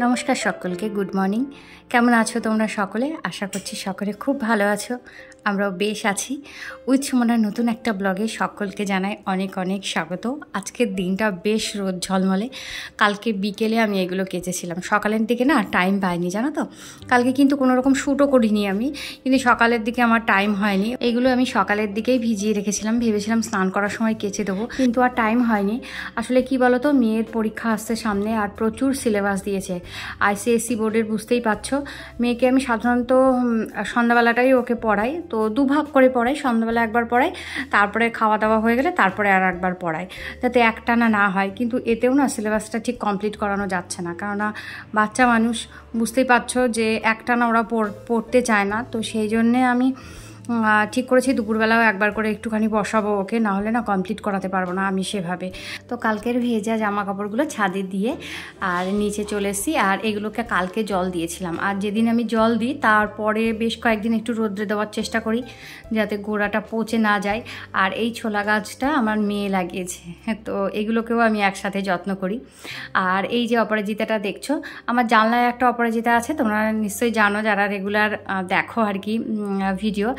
নমস্কার সকলকে, good morning. কেমন আছো তোমরা সকলে? আশা করছি সকলে খুব ভালো আছো। আমরাও বেশ আছি। উইথ সুমনার নতুন একটা ব্লগে সকলকে জানাই অনেক অনেক স্বাগত। আজকের দিনটা বেশ রোদ ঝলমলে। কালকে বিকেলে আমি এগুলো কেচেছিলাম, সকালের দিকে না টাইম পাইনি, জানো তো। কালকে কিন্তু কোনো রকম শ্যুটও করিনি আমি, কিন্তু সকালের দিকে আমার টাইম হয়নি। এগুলো আমি সকালের দিকেই ভিজিয়ে রেখেছিলাম, ভেবেছিলাম স্নান করার সময় কেচে দেবো, কিন্তু আর টাইম হয়নি। আসলে কি বলো তো, মেয়ের পরীক্ষা আসছে সামনে, আর প্রচুর সিলেবাস দিয়েছে আইসিএসসি বোর্ডের, বুঝতেই পারছো। মেয়েকে আমি সাধারণত সন্ধ্যাবেলাটাই ওকে পড়াই, তো দুভাগ করে পড়াই। সন্ধ্যাবেলা একবার পড়াই, তারপরে খাওয়া দাওয়া হয়ে গেলে তারপরে আর একবার পড়াই, যাতে একটানা না হয়। কিন্তু এতেও না সিলেবাসটা ঠিক কমপ্লিট করানো যাচ্ছে না, কেননা বাচ্চা মানুষ, বুঝতেই পারছো যে একটানা ওরা পড়তে চায় না। তো সেই জন্যে আমি ঠিক করেছি দুপুরবেলাও একবার করে একটুখানি বসাবো ওকে, না হলে না কমপ্লিট করাতে পারবো না আমি সেভাবে। তো কালকের ভেজা জামা কাপড়গুলো ছাদে দিয়ে আর নিচে চলে এসেছি। আর এগুলোকে কালকে জল দিয়েছিলাম, আর যেদিন আমি জল দিই তারপরে বেশ কয়েকদিন একটু রোদ্রে দেওয়ার চেষ্টা করি, যাতে গোড়াটা পচে না যায়। আর এই ছোলা গাছটা আমার মেয়ে লাগিয়েছে, তো এগুলোকেও আমি একসাথে যত্ন করি। আর এই যে অপরাজিতাটা দেখছো, আমার জানলায় একটা অপরাজিতা আছে, তোমরা নিশ্চয়ই জানো যারা রেগুলার দেখো আর কি ভিডিও।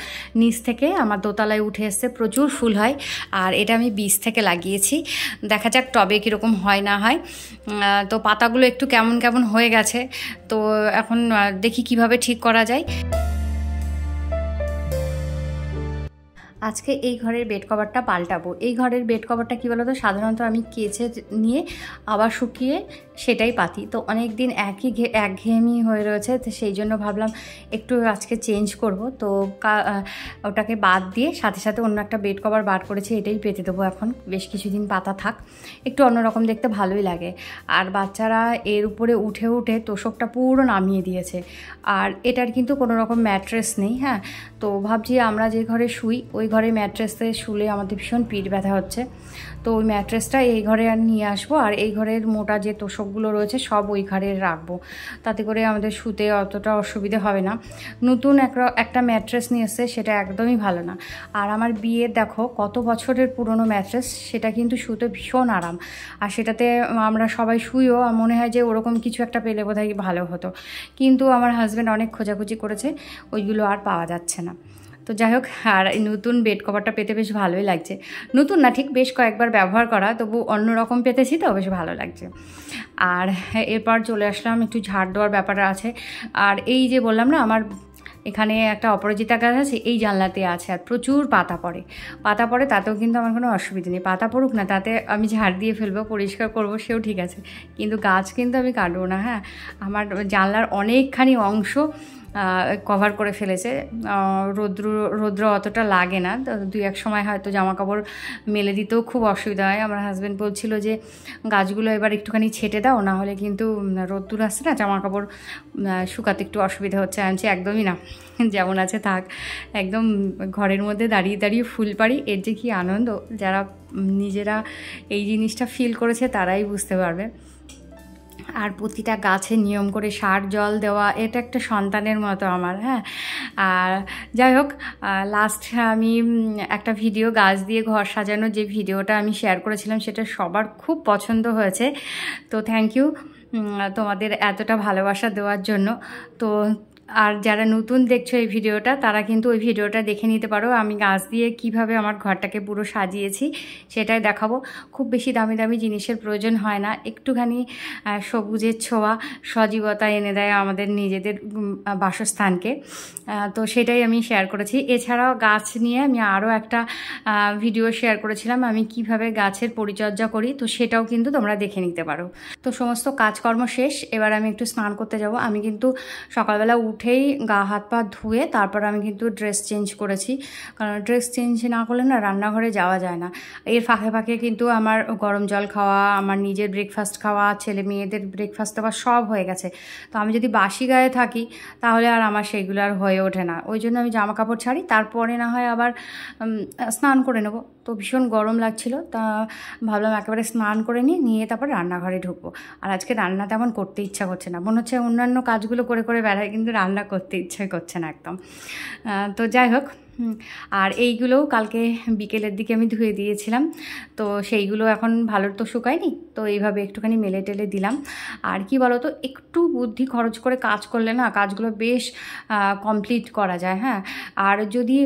নিচ থেকে আমার দোতলায় উঠে এসছে, প্রচুর ফুল হয়। আর এটা আমি বীজ থেকে লাগিয়েছি, দেখা যাক টবে কীরকম হয় না হয়। তো পাতাগুলো একটু কেমন কেমন হয়ে গেছে, তো এখন দেখি কিভাবে ঠিক করা যায়। আজকে এই ঘরের বেড কভারটা পাল্টাবো। এই ঘরের বেড কভারটা কী বলো তো, সাধারণত আমি কেচে নিয়ে আবার শুকিয়ে সেটাই পাতি, তো অনেক দিন একঘেয়েমি হয়ে রয়েছে, তো সেই জন্য ভাবলাম একটু আজকে চেঞ্জ করব। তো ওটাকে বাদ দিয়ে সাথে সাথে অন্য একটা বেড কভার বার করেছি, এটাই পেতে দেবো এখন, বেশ কিছুদিন পাতা থাক, একটু অন্যরকম দেখতে ভালোই লাগে। আর বাচ্চারা এর উপরে উঠে উঠে তোষকটা পুরো নামিয়ে দিয়েছে। আর এটার কিন্তু কোনো রকম ম্যাট্রেস নেই, হ্যাঁ। তো ভাবছি আমরা যে ঘরে শুই ওই ঘরে ম্যাট্রেসে শুলে আমাদের ভীষণ পিঠ ব্যথা হচ্ছে, তো ওই ম্যাট্রেসটা এই ঘরে আর নিয়ে আসবো। আর এই ঘরের মোটা যে তোষকগুলো রয়েছে সব ওই ঘরে রাখবো, তাতে করে আমাদের শুতে অতটা অসুবিধে হবে না। নতুন একটা ম্যাট্রেস নিয়ে এসছে, সেটা একদমই ভালো না। আর আমার বিয়ের দেখো কত বছরের পুরনো ম্যাট্রেস, সেটা কিন্তু শুতে ভীষণ আরাম। আর সেটাতে আমরা সবাই শুইও, মনে হয় যে ওরকম কিছু একটা পেলে বোধহয় ভালো হতো, কিন্তু আমার হাজব্যান্ড অনেক খোঁজাখুঁজি করেছে, ওইগুলো আর পাওয়া যাচ্ছে না। তো যাই হোক, আর এই নতুন বেড কভারটা পেতে বেশ ভালোই লাগছে। নতুন না ঠিক, বেশ কয়েকবার ব্যবহার করা, তবু অন্যরকম পেতেছি, তো বেশ ভালো লাগছে। আর এরপর চলে আসলাম, একটু ঝাড় দেওয়ার ব্যাপার আছে। আর এই যে বললাম না, আমার এখানে একটা অপরাজিতা গাছ আছে, এই জানলাতে আছে, আর প্রচুর পাতা পড়ে, তাতেও কিন্তু আমার কোনো অসুবিধা নেই। পাতা পড়ুক না, তাতে আমি ঝাড় দিয়ে ফেলবো, পরিষ্কার করবো, সেও ঠিক আছে, কিন্তু গাছ কিন্তু আমি কাটবো না, হ্যাঁ। আমার জানলার অনেকখানি অংশ কভার করে ফেলেছে, রৌদ্র অতটা লাগে না, তো দুই এক সময় হয়তো জামা কাপড় মেলে দিতেও খুব অসুবিধা হয়। আমার হাজব্যান্ড বলছিল যে গাছগুলো এবার একটুখানি ছেটে দাও, না হলে কিন্তু রোদ্দুর আসছে না, জামা কাপড় শুকাতে একটু অসুবিধা হচ্ছে। আমি বলছি একদমই না, যেমন আছে থাক। একদম ঘরের মধ্যে দাঁড়িয়ে দাঁড়িয়ে ফুল পাড়ি, এর যে কী আনন্দ, যারা নিজেরা এই জিনিসটা ফিল করেছে তারাই বুঝতে পারবে। আর প্রতিটা গাছে নিয়ম করে সার জল দেওয়া, এটা একটা সন্তানের মতো আমার, হ্যাঁ। আর যাই হোক, লাস্ট আমি একটা ভিডিও গাছ দিয়ে ঘর সাজানো, যে ভিডিওটা আমি শেয়ার করেছিলাম, সেটা সবার খুব পছন্দ হয়েছে, তো থ্যাংক ইউ তোমাদের এতটা ভালোবাসা দেওয়ার জন্য। তো আর যারা নতুন দেখছো এই ভিডিওটা, তারা কিন্তু ওই ভিডিওটা দেখে নিতে পারো, আমি গাছ দিয়ে কিভাবে আমার ঘরটাকে পুরো সাজিয়েছি সেটাই দেখাবো। খুব বেশি দামি দামি জিনিসের প্রয়োজন হয় না, একটুখানি সবুজের ছোঁয়া, সজীবতা এনে দেয় আমাদের নিজেদের বাসস্থানকে, তো সেটাই আমি শেয়ার করেছি। এছাড়াও গাছ নিয়ে আমি আরও একটা ভিডিও শেয়ার করেছিলাম, আমি কিভাবে গাছের পরিচর্যা করি, তো সেটাও কিন্তু তোমরা দেখে নিতে পারো। তো সমস্ত কাজকর্ম শেষ, এবার আমি একটু স্নান করতে যাব। আমি কিন্তু সকালবেলা উঠেই গা হাত পা ধুয়ে তারপর আমি কিন্তু ড্রেস চেঞ্জ করেছি, কারণ ড্রেস চেঞ্জ না করলে না রান্নাঘরে যাওয়া যায় না। এর ফাঁকে ফাঁকে কিন্তু আমার গরম জল খাওয়া, আমার নিজের ব্রেকফাস্ট খাওয়া, ছেলে মেয়েদের ব্রেকফাস্ট দেওয়া সব হয়ে গেছে। তো আমি যদি বাসি গায়ে থাকি তাহলে আর আমার সেইগুলো আর হয়ে ওঠে না, ওই জন্য আমি জামা কাপড় ছাড়ি, তারপরে না হয় আবার স্নান করে নেব। তো ভীষণ গরম লাগছিল, তা ভাবলাম একেবারে স্নান করে নিয়ে তারপর রান্নাঘরে ঢুকবো। আর আজকে রান্না তেমন করতে ইচ্ছা করছে না, মনে হচ্ছে অন্যান্য কাজগুলো করে করে বেড়ায়, কিন্তু রান্না করতে ইচ্ছে করছে না একদম। তো যাই হোক, আর এইগুলোও কালকে বিকেলের দিকে আমি ধুয়ে দিয়েছিলাম, তো সেইগুলো এখন ভালো তো শুকায়নি, তো এইভাবে একটুখানি মেলে টেলে দিলাম। আর কি বলো তো, একটু বুদ্ধি খরচ করে কাজ করলে না কাজগুলো বেশ কমপ্লিট করা যায়। হ্যাঁ, আর যদি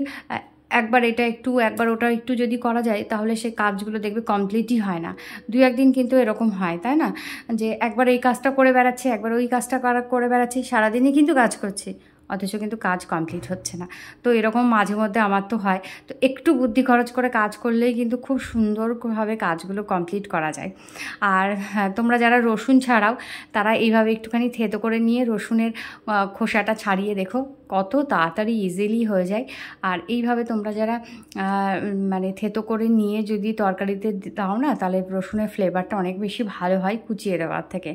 একবার এটা একটু একবার ওটা একটু যদি করা যায় তাহলে সেই কাজগুলো দেখবে কমপ্লিটই হয় না। দু একদিন কিন্তু এরকম হয়, তাই না, যে একবার এই কাজটা করে বেড়াচ্ছে, একবার ওই কাজটা করে বেড়াচ্ছি, সারাদিনই কিন্তু কাজ করছি, অথচ কিন্তু কাজ কমপ্লিট হচ্ছে না। তো এরকম মাঝে মধ্যে আমার তো হয়। তো একটু বুদ্ধি খরচ করে কাজ করলেই কিন্তু খুব সুন্দরভাবে কাজগুলো কমপ্লিট করা যায়। আর হ্যাঁ, তোমরা যারা রসুন ছাড়াও তারা এইভাবে একটুখানি থেতো করে নিয়ে রসুনের খোসাটা ছাড়িয়ে দেখো, কত তাড়াতাড়ি ইজিলি হয়ে যায়। আর এইভাবে তোমরা যারা মানে থেতো করে নিয়ে যদি তরকারিতে দাও না, তাহলে রসুনের ফ্লেভারটা অনেক বেশি ভালো হয় কুচিয়ে দেওয়ার থেকে।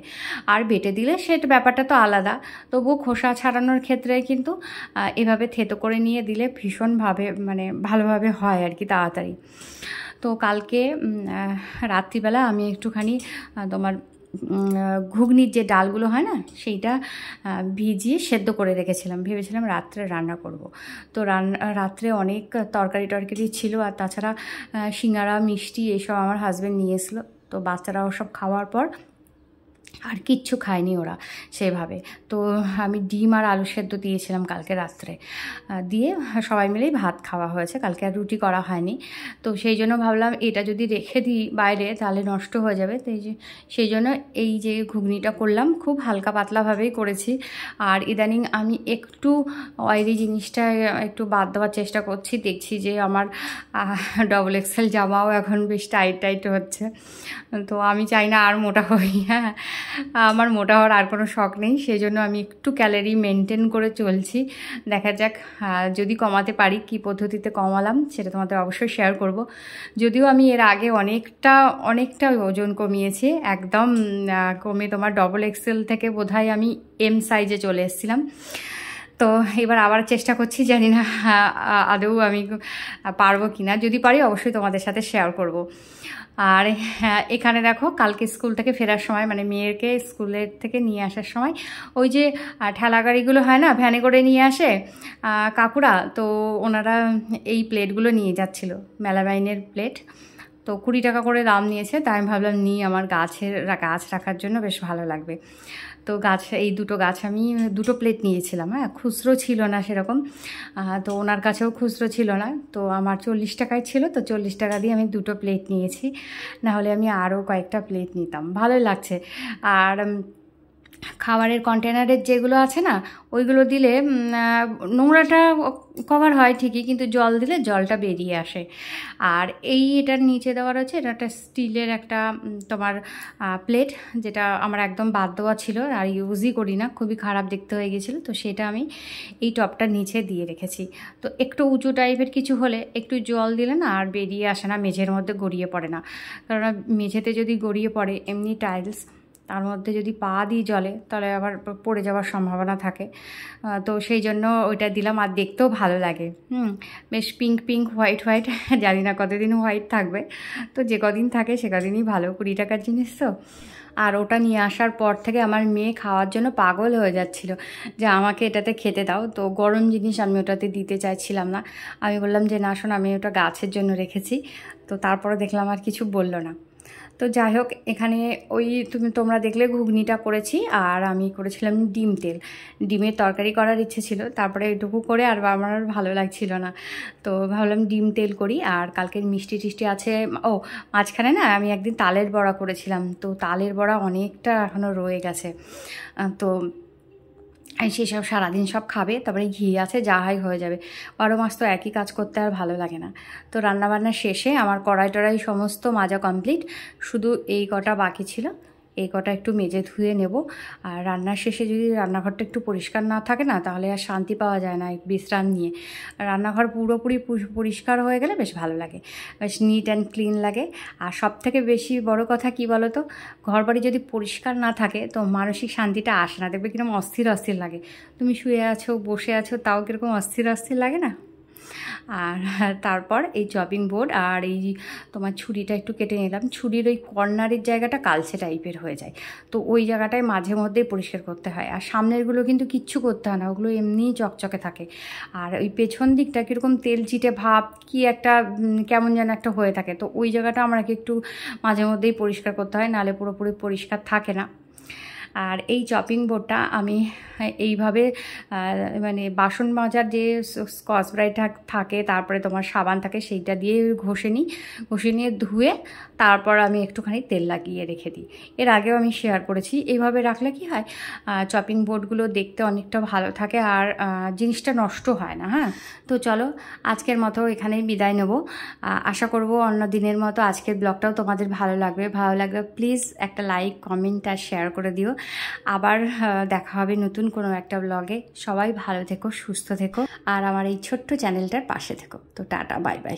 আর বেটে দিলে সেটা ব্যাপারটা তো আলাদা, তবুও খোসা ছাড়ানোর ক্ষেত্রে কিন্তু এভাবে থেতো করে নিয়ে দিলে ভীষণভাবে মানে ভালোভাবে হয় আর কি, তাড়াতাড়ি। তো কালকে রাত্রিবেলা আমি একটুখানি তোমার ঘুগনির যে ডালগুলো হয় না, সেইটা ভিজিয়ে সেদ্ধ করে রেখেছিলাম, ভেবেছিলাম রাত্রে রান্না করব। তো রাত্রে অনেক তরকারি ছিল, আর তাছাড়া সিঙ্গারা মিষ্টি এসব আমার হাজব্যান্ড নিয়ে এসলো। তো বাচ্চারা ওসব খাওয়ার পর আর কিচ্ছু খায়নি ওরা সেভাবে। তো আমি ডিম আর আলু সেদ্ধ দিয়েছিলাম কালকে রাত্রে, দিয়ে সবাই মিলেই ভাত খাওয়া হয়েছে, কালকে আর রুটি করা হয়নি। তো সেই জন্য ভাবলাম এটা যদি রেখে দিই বাইরে তাহলে নষ্ট হয়ে যাবে, তো সেই জন্য এই যে ঘুগনিটা করলাম, খুব হালকা পাতলাভাবেই করেছি। আর ইদানিং আমি একটু অয়েলি জিনিসটা একটু বাদ দেওয়ার চেষ্টা করছি, দেখছি যে আমার ডবল এক্সেল জামাও এখন বেশ টাইট হচ্ছে। তো আমি চাই না আর মোটা হই। হ্যাঁ, আমার মোটা হওয়ার আর কোনো শখ নেই, সেই জন্য আমি একটু ক্যালোরি মেনটেন করে চলছি। দেখা যাক যদি কমাতে পারি, কি পদ্ধতিতে কমালাম সেটা তোমাদের অবশ্যই শেয়ার করব। যদিও আমি এর আগে অনেকটা ওজন কমিয়েছি, একদম কমে তোমার ডবল এক্সেল থেকে বোধহয় আমি এম সাইজে চলে এসেছিলাম। তো এবার আবার চেষ্টা করছি, জানি না আদৌ আমি পারবো কি না, যদি পারি অবশ্যই তোমাদের সাথে শেয়ার করব। আর এখানে দেখো, কালকে স্কুল থেকে ফেরার সময় মানে মেয়েকে স্কুলের থেকে নিয়ে আসার সময় ওই যে ঠেলা গাড়িগুলো হয় না, ভ্যানে করে নিয়ে আসে কাকুরা, তো ওনারা এই প্লেটগুলো নিয়ে যাচ্ছিল, মেলামাইনের প্লেট। তো 20 টাকা করে দাম নিয়েছে, তাই আমি ভাবলাম আমার গাছ রাখার জন্য বেশ ভালো লাগবে। তো এই দুটো গাছ আমি দুটো প্লেট নিয়েছিলাম। হ্যাঁ, খুচরো ছিল না সেরকম, তো ওনার কাছেও খুচরো ছিল না, তো আমার 40 টাকায় ছিল, তো 40 টাকা দিয়ে আমি দুটো প্লেট নিয়েছি, নাহলে আমি আরও কয়েকটা প্লেট নিতাম। ভালোই লাগছে। আর খাবারের কন্টেনারের যেগুলো আছে না, ওইগুলো দিলে নোংরাটা কভার হয় ঠিকই, কিন্তু জল দিলে জলটা বেরিয়ে আসে। আর এটার নিচে দেওয়া রয়েছে, এটা একটা স্টিলের একটা তোমার প্লেট, যেটা আমার একদম বাদ দেওয়া ছিল, আর ইউজই করি না, খুবই খারাপ দেখতে হয়ে গেছিলো, তো সেটা আমি এই টপটার নিচে দিয়ে রেখেছি। তো একটু উঁচু টাইপের কিছু হলে একটু জল দিলে না আর বেরিয়ে আসে না, মেঝের মধ্যে গড়িয়ে পড়ে না। কারণ মেঝেতে যদি গড়িয়ে পড়ে, এমনি টাইলস, তার মধ্যে যদি পা দিই জলে, তাহলে আবার পড়ে যাওয়ার সম্ভাবনা থাকে। তো সেই জন্য ওইটা দিলাম, আর দেখতেও ভালো লাগে। বেশ পিঙ্ক হোয়াইট জানি না কতদিন হোয়াইট থাকবে, তো যে কদিন থাকে সে কদিনই ভালো, 20 টাকার জিনিস তো। আর ওটা নিয়ে আসার পর থেকে আমার মেয়ে খাওয়ার জন্য পাগল হয়ে যাচ্ছিল, যে আমাকে এটাতে খেতে দাও। তো গরম জিনিস আমি ওটাতে দিতে চাইছিলাম না, আমি বললাম যে না শোন, আমি ওটা গাছের জন্য রেখেছি। তো তারপরে দেখলাম আর কিছু বললো না। তো যাই হোক, এখানে তোমরা দেখলে ঘুগনিটা করেছি, আর আমি করেছিলাম ডিমের তরকারি করার ইচ্ছে ছিল, তারপরে এটুকু করে আর আমার ভালো লাগছিল না, তো ভাবলাম ডিম তেল করি। আর কালকের মিষ্টি টিষ্টি আছে। মাঝখানে না আমি একদিন তালের বড়া করেছিলাম, তো তালের বড়া অনেকটা এখনও রয়ে গেছে, তো সেসব সারাদিন সব খাবে, তারপরে ঘি আছে, যা হয়ে যাবে। 12 মাস তো একই কাজ করতে আর ভালো লাগে না। তো রান্নাবান্না শেষে আমার কড়াই টড়াই সমস্ত মাজা কমপ্লিট, শুধু এই কটা বাকি ছিল, এই কটা একটু মেজে ধুয়ে নেব। আর রান্নার শেষে যদি রান্নাঘরটা একটু পরিষ্কার না থাকে না, তাহলে আর শান্তি পাওয়া যায় না বিশ্রাম নিয়ে। রান্নাঘর পুরোপুরি পরিষ্কার হয়ে গেলে বেশ ভালো লাগে, বেশ নিট অ্যান্ড ক্লিন লাগে। আর সব থেকে বেশি বড় কথা কি বলো তো, ঘরবাড়ি যদি পরিষ্কার না থাকে তো মানসিক শান্তিটা আসে না, দেখবে কিরকম অস্থির লাগে। তুমি শুয়ে আছো, বসে আছো, তাও কীরকম অস্থির লাগে না। আর তারপর এই চপিং বোর্ড আর এই তোমার ছুরিটা একটু কেটে নিলাম। ছুরির ওই কর্নারের জায়গাটা কালচে টাইপের হয়ে যায়, তো ওই জায়গাটায় মাঝে মধ্যেই পরিষ্কার করতে হয়। আর সামনেরগুলো কিন্তু কিচ্ছু করতে হয় না, ওগুলো এমনিই চকচকে থাকে। আর ওই পেছন দিকটা কীরকম তেল চিটে ভাব কি একটা কেমন যেন একটা হয়ে থাকে, তো ওই জায়গাটা আমাকে একটু মাঝে মধ্যেই পরিষ্কার করতে হয়, নাহলে পুরোপুরি পরিষ্কার থাকে না। আর এই চপিং বোর্ডটা আমি এইভাবে মানে বাসন মাজার যে স্কচ ব্রাইট থাকে, তারপরে তোমার সাবান থাকে, সেইটা দিয়ে ঘষে নিই। ঘষে নিয়ে ধুয়ে তারপর আমি একটুখানি তেল লাগিয়ে রেখে দিই। এর আগেও আমি শেয়ার করেছি। এইভাবে রাখলে কি হয়, চপিং বোর্ডগুলো দেখতে অনেকটা ভালো থাকে আর জিনিসটা নষ্ট হয় না। হ্যাঁ, তো চলো আজকের মতো এখানেই বিদায় নেব। আশা করব অন্য দিনের মতো আজকের ব্লগটাও তোমাদের ভালো লাগবে। ভালো লাগলে প্লিজ একটা লাইক, কমেন্ট আর শেয়ার করে দিও। আবার দেখা হবে নতুন কোনো একটা ব্লগে। সবাই ভালো থেকো, সুস্থ থেকো আর আমার এই ছোট্ট চ্যানেলটার পাশে থেকো। তো টাটা, বাই বাই।